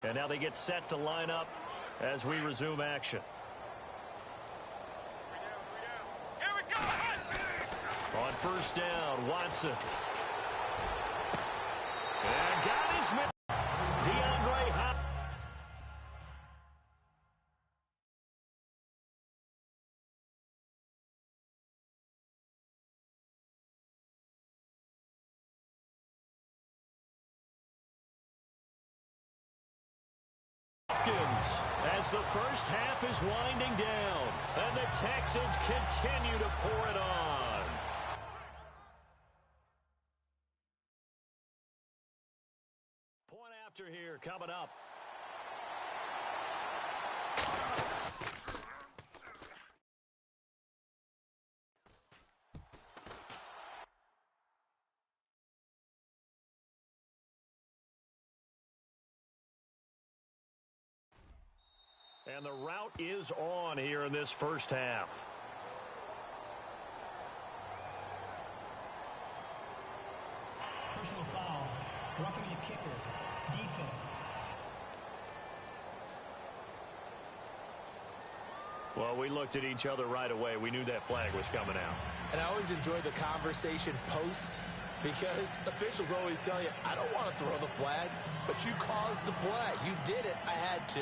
And now they get set to line up as we resume action. Here we go. On first down, Watson. And got his man. DeAndre Hopkins. As the first half is winding down, and the Texans continue to pour it on. Point after here coming up. And the route is on here in this first half. Personal foul, roughing the kicker, defense. Well, we looked at each other right away. We knew that flag was coming out. And I always enjoy the conversation post because officials always tell you, I don't want to throw the flag, but you caused the play. You did it. I had to.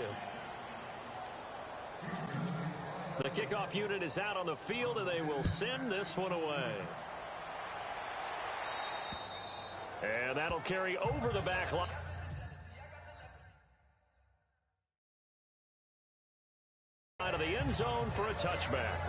The kickoff unit is out on the field, and they will send this one away. And that'll carry over the back line. Out of the end zone for a touchback.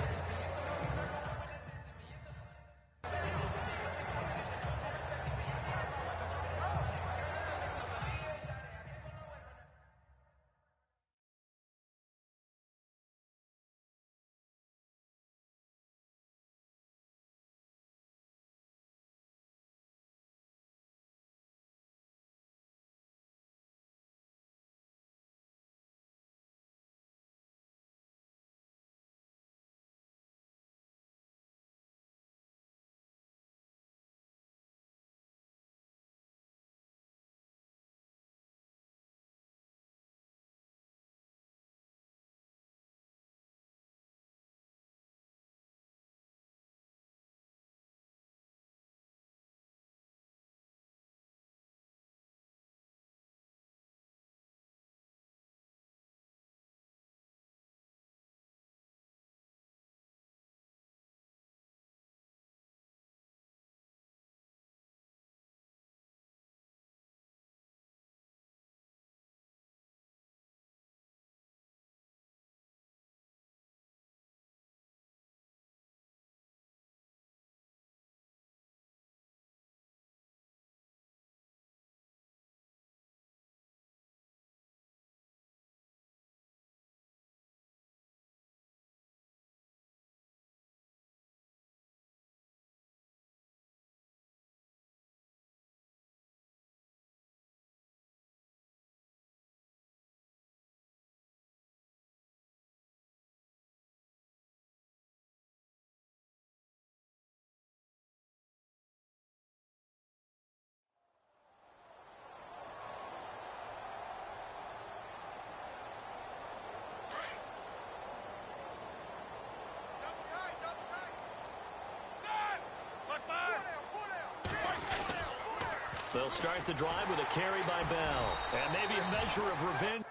They'll start the drive with a carry by Bell. And maybe a measure of revenge.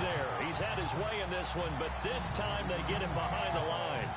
There. He's had his way in this one, but this time they get him behind the line.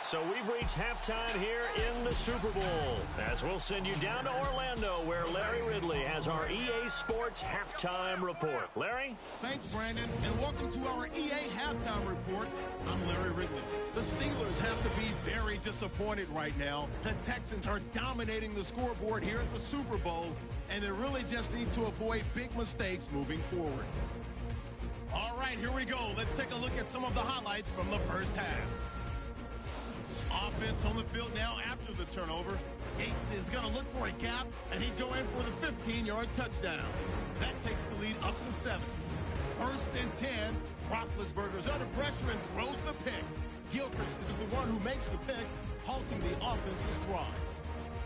So we've reached halftime here in the Super Bowl, as we'll send you down to Orlando, where Larry Ridley has our EA Sports Halftime Report. Larry? Thanks, Brandon, and welcome to our EA Halftime Report. I'm Larry Ridley. The Steelers have to be very disappointed right now. The Texans are dominating the scoreboard here at the Super Bowl, and they really just need to avoid big mistakes moving forward. right, here we go. Let's take a look at some of the highlights from the first half. Offense on the field now after the turnover. Gates is going to look for a gap, and he'd go in for the 15-yard touchdown. That takes the lead up to 7. First and 10. Roethlisberger's under pressure and throws the pick. Gilchrist is the one who makes the pick, halting the offense's drive.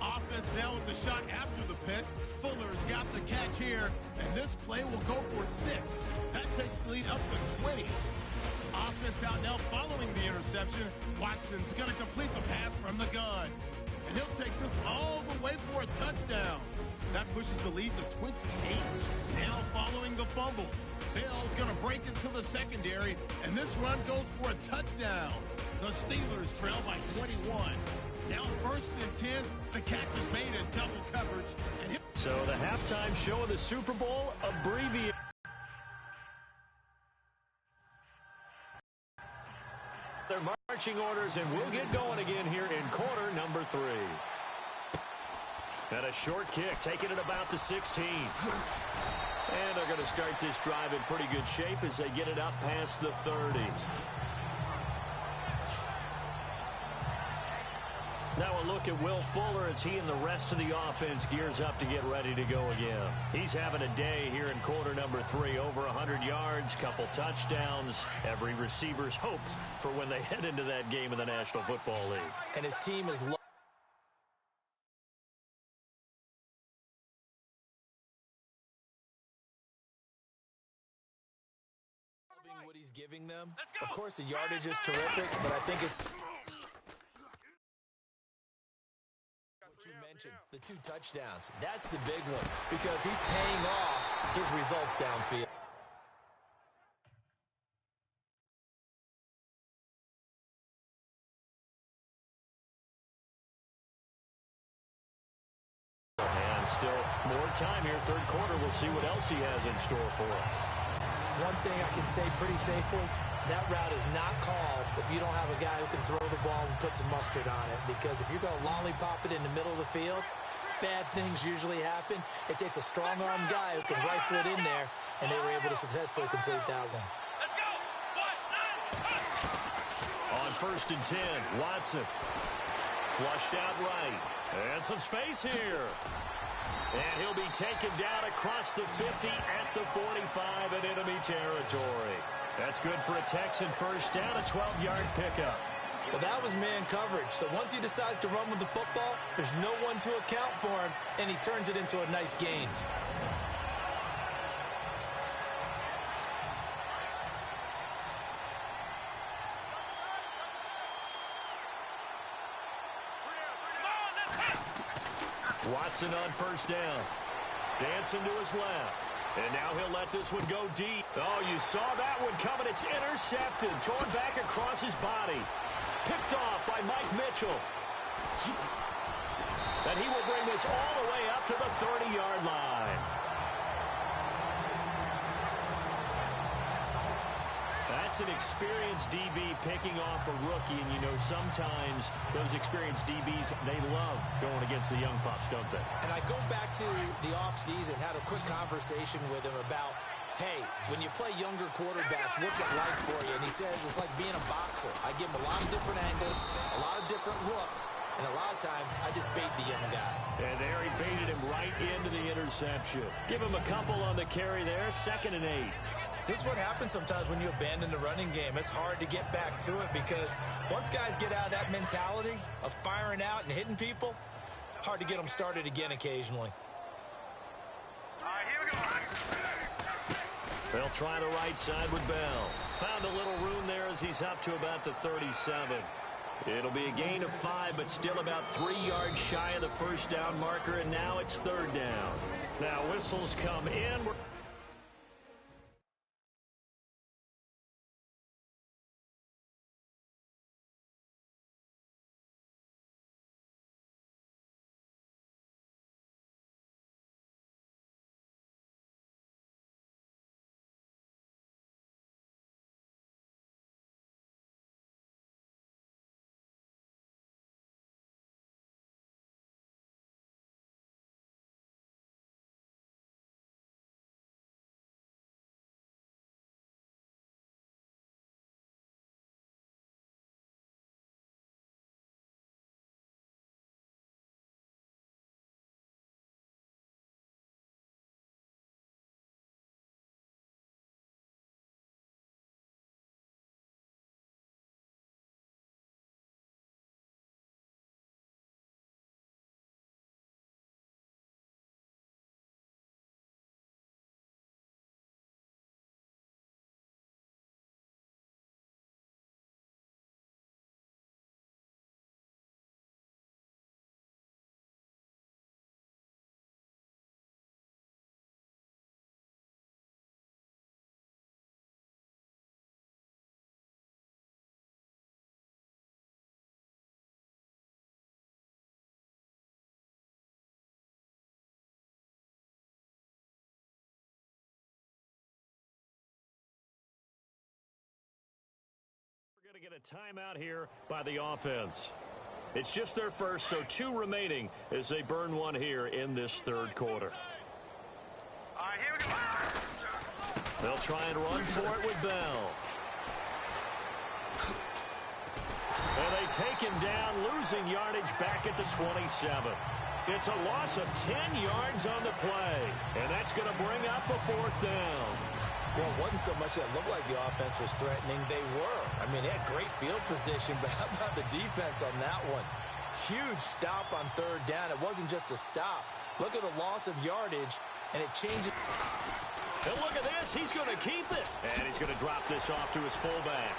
Offense now with the shot after the pick. Fuller's got the catch here, and this play will go for 6. That takes the lead up to 20. Offense out now following the interception. Watson's going to complete the pass from the gun. And he'll take this all the way for a touchdown. That pushes the lead to 28. Now following the fumble. Bell's going to break into the secondary, and this run goes for a touchdown. The Steelers trail by 21. Now first and 10. The catch is made in double coverage. And so the halftime show of the Super Bowl abbreviated. Their marching orders, and we'll get going again here in quarter number 3. And a short kick, taking it about the 16. And they're going to start this drive in pretty good shape as they get it up past the 30. Now a look at Will Fuller as he and the rest of the offense gears up to get ready to go again. He's having a day here in quarter number 3. Over 100 yards, couple touchdowns. Every receiver's hope for when they head into that game in the National Football League. And his team is loving what he's giving them. Of course, the yardage is terrific, but I think it's the 2 touchdowns. That's the big one because he's paying off his results downfield. And still more time here. Third quarter. We'll see what else he has in store for us. One thing I can say pretty safely, that route is not called if you don't have a guy who can throw the ball and put some mustard on it. Because if you're going to lollipop it in the middle of the field, bad things usually happen. It takes a strong-armed guy who can rifle it in there, and they were able to successfully complete that one. Let's go! On first and 10, Watson. Flushed out right. And some space here. And he'll be taken down across the 50 at the 45 in enemy territory. That's good for a Texan first down, a 12-yard pickup. Well, that was man coverage. So once he decides to run with the football, there's no one to account for him, and he turns it into a nice gain. Watson on first down. Dancing to his left. And now he'll let this one go deep. Oh, you saw that one coming. It's intercepted. Thrown back across his body. Picked off by Mike Mitchell. And he will bring this all the way up to the 30-yard line. That's an experienced DB picking off a rookie, and you know sometimes those experienced DBs, they love going against the young pups, don't they? And I go back to the offseason, had a quick conversation with him about, hey, when you play younger quarterbacks, what's it like for you? And he says it's like being a boxer. I give him a lot of different angles, a lot of different looks, and a lot of times I just bait the young guy. And there he baited him right into the interception. Give him a couple on the carry there, 2nd and 8. This is what happens sometimes when you abandon the running game. It's hard to get back to it because once guys get out of that mentality of firing out and hitting people, hard to get them started again occasionally. All right, here we go. They'll try the right side with Bell. Found a little room there as he's up to about the 37. It'll be a gain of 5, but still about 3 yards shy of the first down marker, and now it's 3rd down. Now whistles come in. get a timeout here by the offense. It's just their first, so 2 remaining as they burn one here in this third quarter. All right, here we go. They'll try and run for it with Bell. And they take him down, losing yardage back at the 27. It's a loss of 10 yards on the play, and that's going to bring up a 4th down. Well, it wasn't so much that it looked like the offense was threatening. They were. I mean, they had great field position, but how about the defense on that one? Huge stop on 3rd down. It wasn't just a stop. Look at the loss of yardage, and it changes. And look at this. He's going to keep it. And he's going to drop this off to his fullback.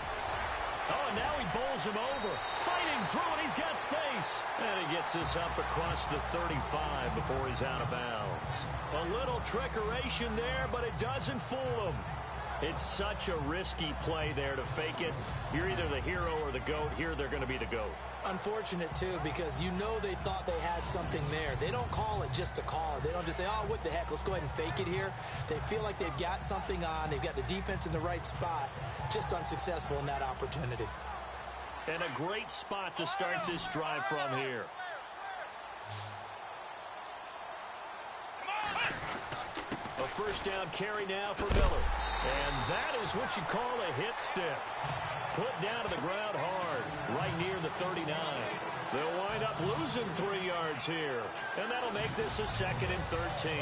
Oh, and now he bowls him over. Fighting through, and he's got space. And he gets this up across the 35 before he's out of bounds. A little trickeration there, but it doesn't fool him. It's such a risky play there to fake it. You're either the hero or the GOAT. Here, they're going to be the GOAT. Unfortunate, too, because you know they thought they had something there. They don't call it just to call it. They don't just say, oh, what the heck, let's go ahead and fake it here. They feel like they've got something on. They've got the defense in the right spot. Just unsuccessful in that opportunity. And a great spot to start this drive from here. A 1st down carry now for Miller. And that is what you call a hit stick. Put down to the ground hard, right near the 39. They'll wind up losing 3 yards here. And that'll make this a 2nd and 13.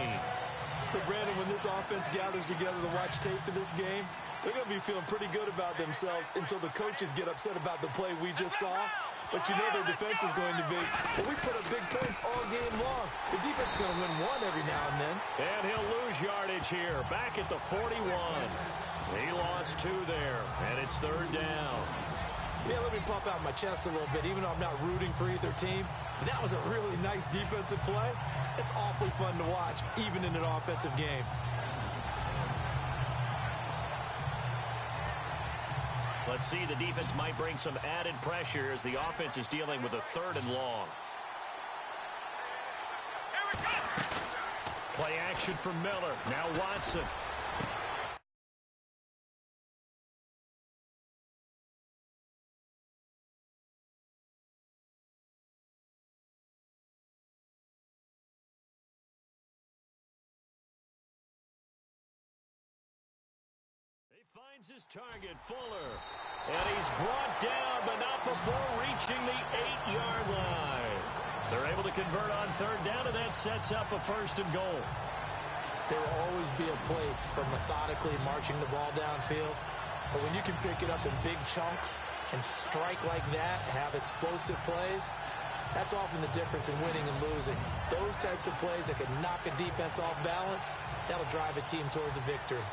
So, Brandon, when this offense gathers together to watch tape for this game, they're going to be feeling pretty good about themselves until the coaches get upset about the play we just saw. But you know their defense is going to be, well, we put up big points all game long. The defense is going to win one every now and then. And he'll lose yardage here, back at the 41. He lost 2 there, and it's 3rd down. Yeah, let me puff out my chest a little bit, even though I'm not rooting for either team. But that was a really nice defensive play. It's awfully fun to watch, even in an offensive game. Let's see, the defense might bring some added pressure as the offense is dealing with a 3rd and long. Play action from Miller. Now Watson. Finds his target, Fuller. And he's brought down, but not before reaching the 8-yard line. They're able to convert on 3rd down, and that sets up a 1st and goal. There will always be a place for methodically marching the ball downfield. But when you can pick it up in big chunks and strike like that, have explosive plays, that's often the difference in winning and losing. Those types of plays that can knock a defense off balance, that'll drive a team towards a victory.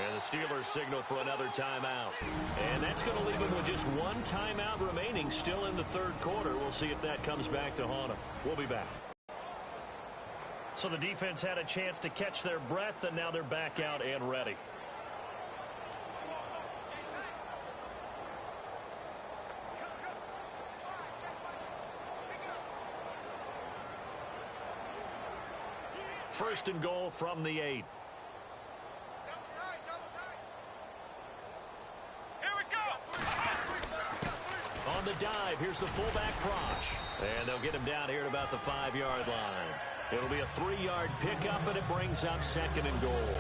And the Steelers signal for another timeout. And that's going to leave them with just 1 timeout remaining still in the 3rd quarter. We'll see if that comes back to haunt them. We'll be back. So the defense had a chance to catch their breath, and now they're back out and ready. First and goal from the 8. On the dive, here's the fullback Prosch. And they'll get him down here at about the 5-yard line. It'll be a 3-yard pickup, and it brings up 2nd and goal.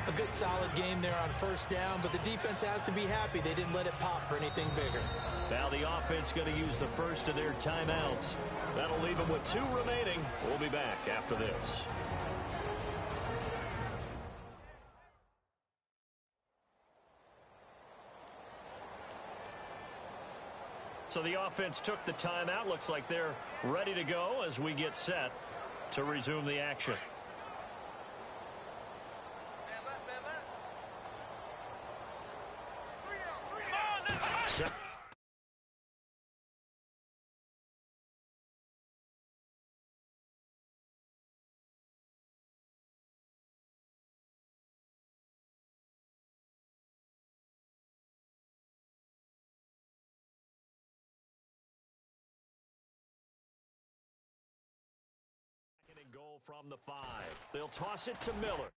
A good solid game there on 1st down, but the defense has to be happy they didn't let it pop for anything bigger. Now the offense going to use the first of their timeouts. That'll leave them with 2 remaining. We'll be back after this. So the offense took the timeout. Looks like they're ready to go as we get set to resume the action. Set. Goal from the 5. They'll toss it to Miller.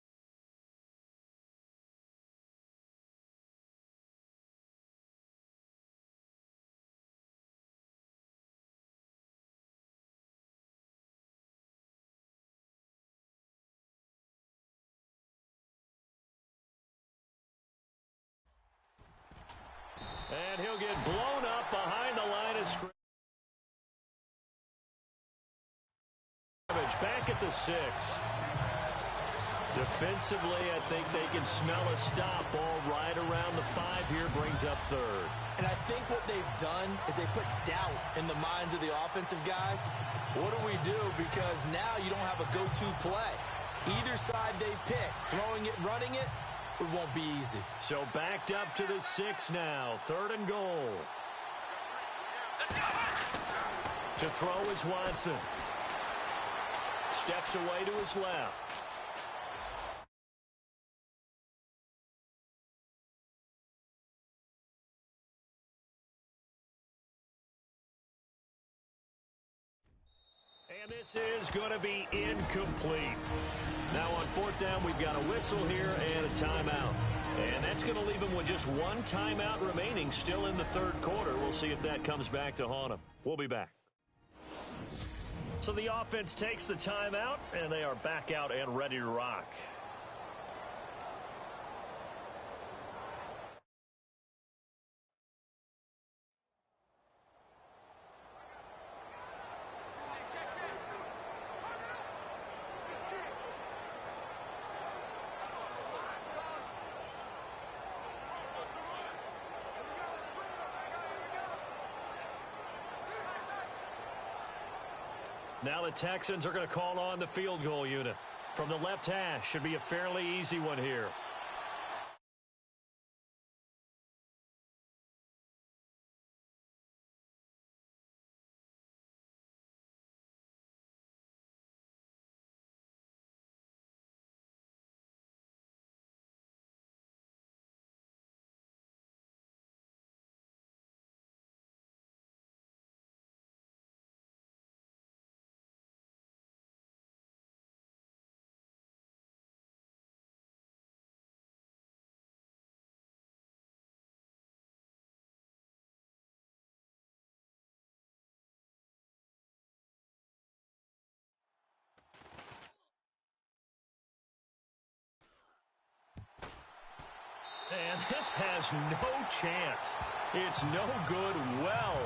And he'll get blown up behind the line of scrimmage. Back at the 6. Defensively, I think they can smell a stop. Ball right around the 5 here, brings up 3rd. And I think what they've done is they put doubt in the minds of the offensive guys. What do we do? Because now you don't have a go-to play. Either side they pick, throwing it, running it, it won't be easy. So backed up to the 6 now, 3rd and goal. To throw is Watson. Steps away to his left. And this is going to be incomplete. Now on 4th down, we've got a whistle here and a timeout. And that's going to leave him with just one timeout remaining still in the 3rd quarter. We'll see if that comes back to haunt him. We'll be back. So the offense takes the timeout, and they are back out and ready to rock. Now the Texans are going to call on the field goal unit. From the left hash, should be a fairly easy one here. And this has no chance. It's no good. Well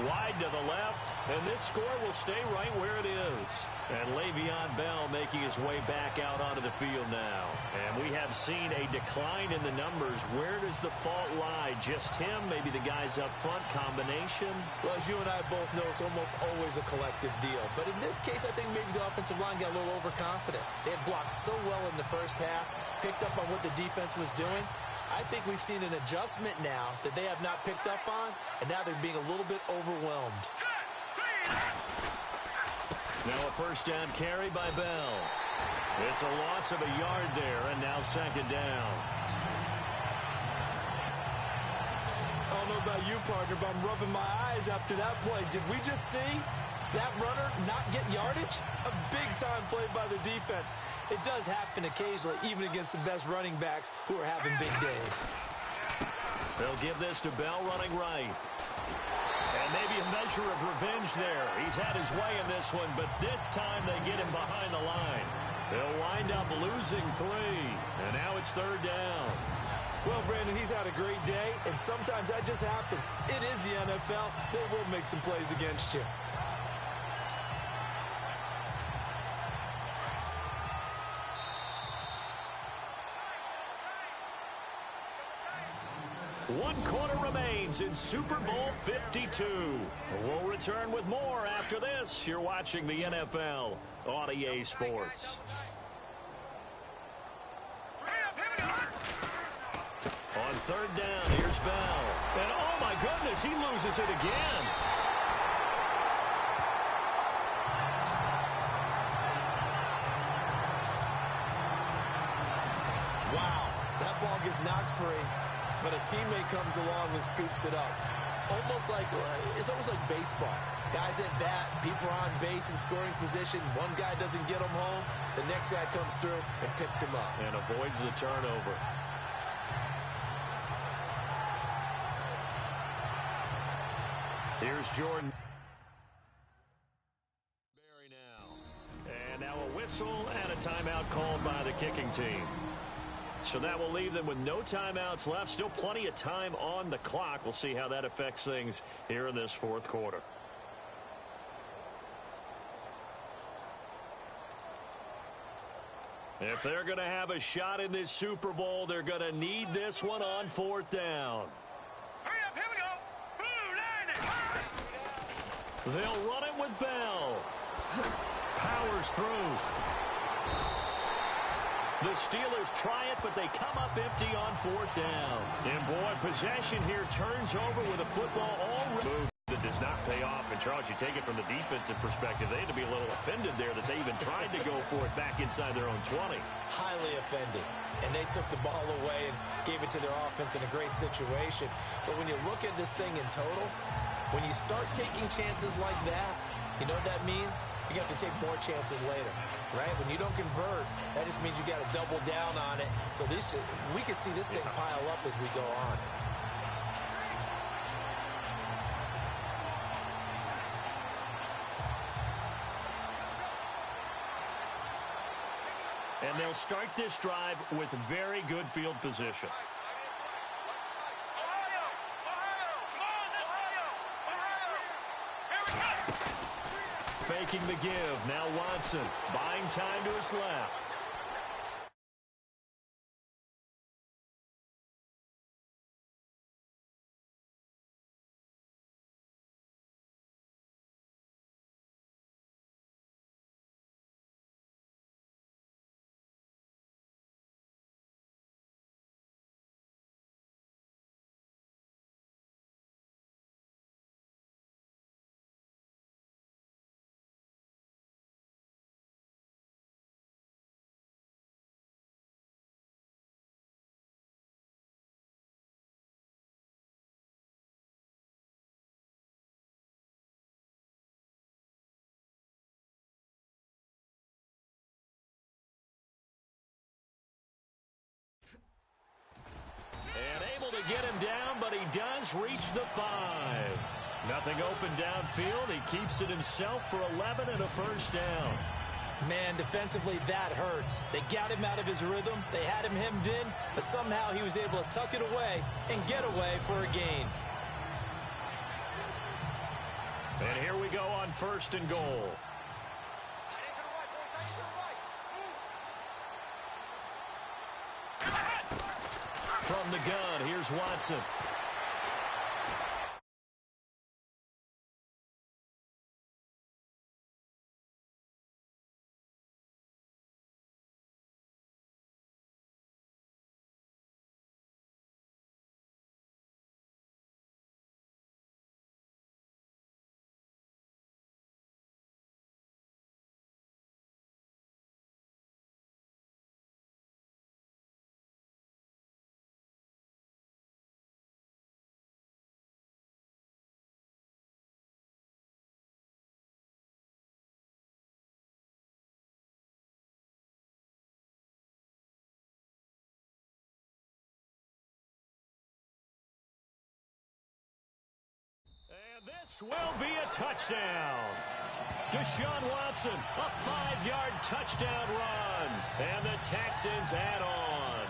wide to the left. And this score will stay right where it is. And Le'Veon Bell making his way back out onto the field now. And we have seen a decline in the numbers. Where does the fault lie? Just him? Maybe the guys up front? Combination? Well, as you and I both know, it's almost always a collective deal. But in this case, I think maybe the offensive line got a little overconfident. They had blocked so well in the first half, picked up on what the defense was doing. I think we've seen an adjustment now that they have not picked up on, and now they're being a little bit overwhelmed. Now a first down carry by Bell. It's a loss of a yard there, and now 2nd down. I don't know about you, partner, but I'm rubbing my eyes after that play. Did we just see that runner not get yardage? A big-time play by the defense. It does happen occasionally, even against the best running backs who are having big days. They'll give this to Bell running right. And maybe a measure of revenge there. He's had his way in this one, but this time they get him behind the line. They'll wind up losing 3. And now it's 3rd down. Well, Brandon, he's had a great day, and sometimes that just happens. It is the NFL. They will make some plays against you. One quarter remains in Super Bowl 52. We'll return with more after this. You're watching the NFL on EA Sports. On 3rd down, here's Bell. And oh my goodness, he loses it again. Wow, that ball gets knocked free. But a teammate comes along and scoops it up. It's almost like baseball. Guys at bat, people are on base in scoring position. One guy doesn't get him home. The next guy comes through and picks him up. And avoids the turnover. Here's Jordan. Berry now. And now a whistle and a timeout called by the kicking team. So that will leave them with no timeouts left. Still plenty of time on the clock. We'll see how that affects things here in this fourth quarter. If they're going to have a shot in this Super Bowl, they're going to need this one on fourth down. Hurry up, here we go. Blue, line it. They'll run it with Bell. Powers through. The Steelers try it, but they come up empty on fourth down. And, boy, possession here turns over with a football already. Move that does not pay off. And, Charles, you take it from the defensive perspective. They had to be a little offended there that they even tried to go for it back inside their own 20. Highly offended. And they took the ball away and gave it to their offense in a great situation. But when you look at this thing in total, when you start taking chances like that, you know what that means? You have to take more chances later, right? When you don't convert, that just means you got to double down on it. So we can see this thing pile up as we go on. And they'll start this drive with very good field position. Faking the give. Now Watson buying time to his left. And able to get him down, but he does reach the 5. Nothing open downfield. He keeps it himself for 11 and a first down. Man, defensively, that hurts. They got him out of his rhythm. They had him hemmed in, but somehow he was able to tuck it away and get away for a gain. And here we go on first and goal. From the gun, here's Watson. And this will be a touchdown. Deshaun Watson, a 5-yard touchdown run. And the Texans add on.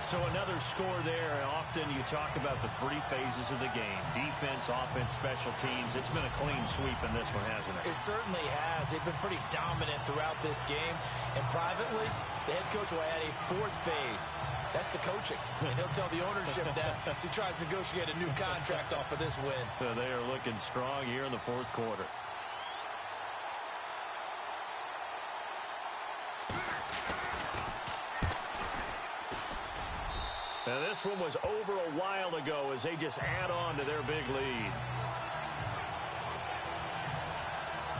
So another score there. Often you talk about the 3 phases of the game. Defense, offense, special teams. It's been a clean sweep in this one, hasn't it? It certainly has. They've been pretty dominant throughout this game. And privately, the head coach will add a 4th phase. That's the coaching. And he'll tell the ownership that as he tries to negotiate a new contract off of this win. So they are looking strong here in the fourth quarter. Now this one was over a while ago as they just add on to their big lead.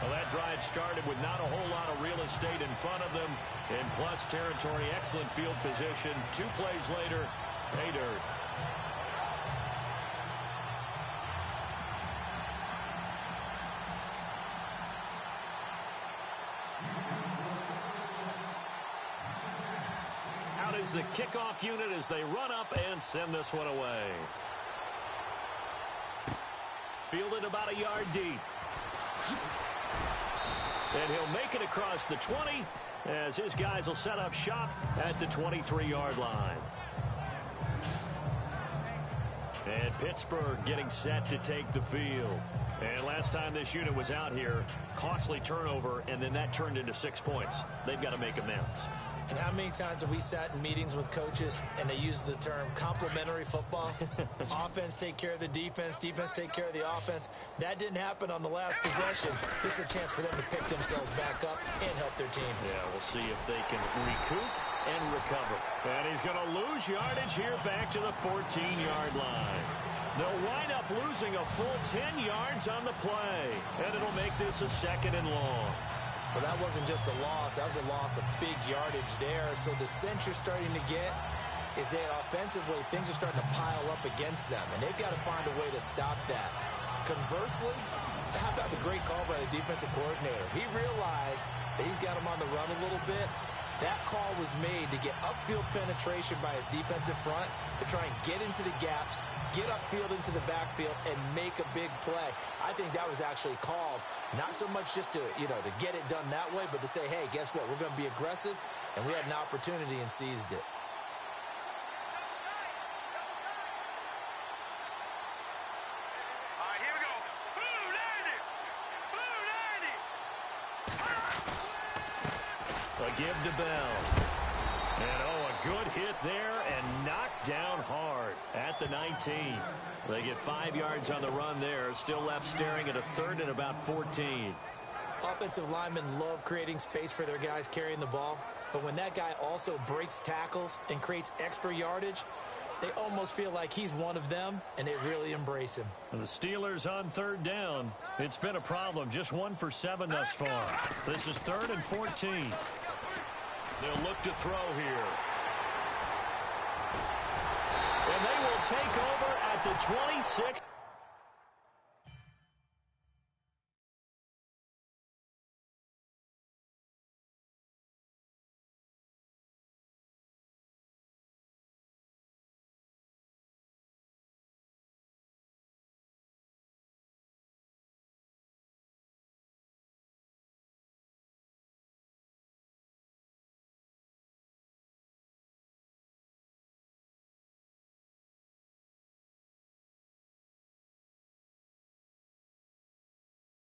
Well, that drive started with not a whole lot of real estate in front of them. In plus territory, excellent field position. 2 plays later, pay dirt. Out is the kickoff unit as they run up and send this one away. Fielded about a yard deep. And he'll make it across the 20 as his guys will set up shop at the 23-yard line. And Pittsburgh getting set to take the field. And last time this unit was out here, costly turnover, and then that turned into 6 points. They've got to make amends. And how many times have we sat in meetings with coaches and they use the term complementary football? Offense take care of the defense, defense take care of the offense. That didn't happen on the last possession. This is a chance for them to pick themselves back up and help their team. Yeah, we'll see if they can recoup and recover. And he's going to lose yardage here back to the 14-yard line. They'll wind up losing a full 10 yards on the play, and it'll make this a 2nd and long. Well, that wasn't just a loss. That was a loss of big yardage there. So the sense you're starting to get is that offensively, things are starting to pile up against them, and they've got to find a way to stop that. Conversely, how about the great call by the defensive coordinator? He realized that he's got him on the run a little bit. That call was made to get upfield penetration by his defensive front to try and get into the gaps, get upfield into the backfield, and make a big play. I think that was actually called not so much just to, to get it done that way, but to say, hey, guess what? We're going to be aggressive, and we had an opportunity and seized it. All right, here we go. Blue 90. Blue 90. A give to Bell. And, a good hit there and knocked down hard at the 19. They get 5 yards on the run there. Still left staring at a 3rd and about 14. Offensive linemen love creating space for their guys carrying the ball. But when that guy also breaks tackles and creates extra yardage, they almost feel like he's one of them, and they really embrace him. And the Steelers on 3rd down. It's been a problem. Just 1 for 7 thus far. This is 3rd and 14. They'll look to throw here. And they will take over at the 26.